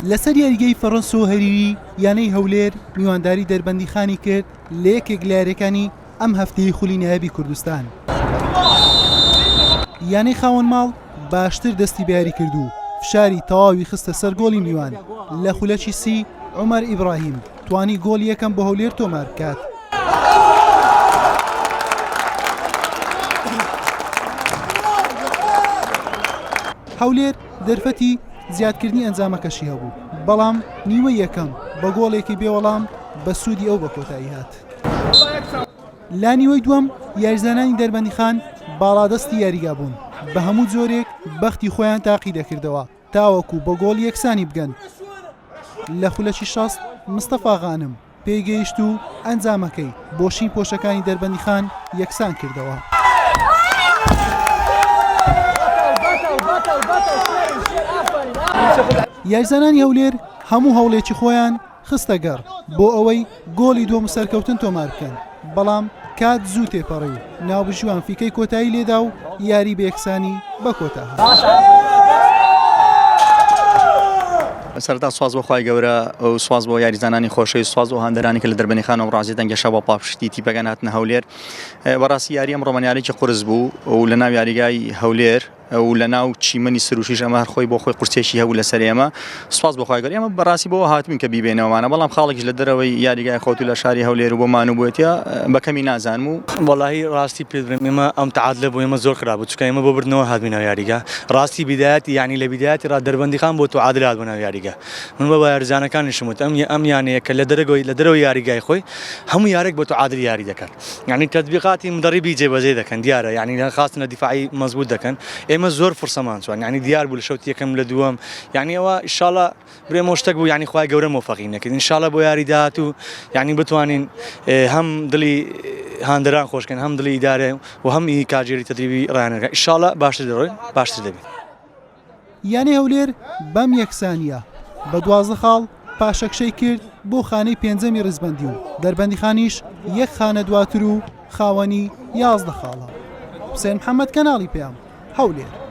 لەسەر یاریگەی فەڕەنسا و هەریری یانەی هەولێر میوانداری دەربەندیخانی کرد لە یەکێک لە یاریەکانی ئەم هەفتەی خولی نایابی کوردستان. یانەی خاوەن ماڵ باشتر دەستی بە یاری کرد و فشاری تەواوی خستە سەر گۆڵی میوان. لە خولەکی سی عومەر ئیبراهیم توانی گۆڵی یەکەم بۆ هەولێر تۆمار بکات. هەولێر دەرفەتی زیادکردنی ئەنجامەکەشی هەبوو، بەڵام نیوە یەکەم بە گۆڵێکی بێوەڵام بە سوودی ئەو بە کۆتایی هات. لا نیوەی دووەم یاریزانانی دەربەندیخان باڵادەستی یاریگا بوون، بە هەموو جۆرێک بەختی خۆیان تاقی دەکردەوە تاوەکو بە گۆڵ یەکسانی بگەن. لە خولەکی 60 مستەفا غانم پێیگەیشت و ئەنجامەکەی بۆشین پۆشەکانی دەربەندیخان یەکسان کردەوە. یاریزانانی هەولێر هەموو هەوڵێکی خۆیان خستە گەڕ بۆ ئەوەی گۆڵی دووەم سەرکەوتن تۆمار بکەن، بەڵام کات زوو تێپەڕی و ناوبژوان فیکەی کۆتایی لێدا و یاری بە یەکسانی بە کۆتا هات. سەرتا سواز بۆ خوای گەورە و سواز بۆ یاریزانانی خۆشەویست، سواز بۆ هەندێرانی کە لە دەربەندیخانەوە ڕازی دەنگەشە بۆ پاپشتی تیپەکان هاتنە هەولێر. بەڕاستی یاری ئەم ڕۆمانیارێکی قورس بوو و لە ناو یاریگای هەولێر و لە ناو چیمەنی سروشیش ئەمە هەر خۆی بۆ خۆی قورسێکی هەبوو لەسەر ئێمە. سواز بۆ خوای گەورە، ئێمە بەڕاستی بۆ هاتوین کە بیبێنەوەمانە، بەڵام خاڵێکیش لە دەرەوەی یاریگای خۆت و لە شاری هەولێر و بۆمان و بۆتە بەکەمی نازانم و وەڵاهی ڕاستی پێ دەڵێم ئێمە ئەم تەعادلە بۆ ئێمە زۆر خراپ بوو، چونکە ئێمە بۆ بردنەوە هاتبووینەوە یاریگا. ڕاستی بدایەتی یعنی لە بدایەتی دەربەندیخان بۆ تعادل هاتبوونەوە یاریگا. من بە یاریزانەکانیشم وت ئەم یانەیە کە لە دەرەوەی یاریگای خۆی هەموو یارێک بۆ تعادل یاری دەکات، یعنی تەطبیقاتی مدەڕیبی جێبەجێ دەکەن دیارە، یعنی خاستنە دیفاعی مەزبوط دەکەن. ئێمە زۆر فرسەمان يعني ديار بول شوت يكم لدوام يعني هو ان شاء الله بريمو اشتاق بو يعني خويا قورا موفقين اكيد ان شاء الله بو ياري داتو يعني بتوانين هم دلي هاندران خوش كان هم دلي اداره وهم كاجيري تدريبي رانا ان شاء الله باشتر دبي يعني هەولێر بەم یەکسانیە بە 12 خاڵ پاشەکشەی کرد بۆ خانەی پێنجەمی ڕزبەندی و دەربەندیخانیش یەک خانە دواتر و خاوەنی 11 خاڵە. حوسێن محەممەد کەناڵی پێم هەولێر.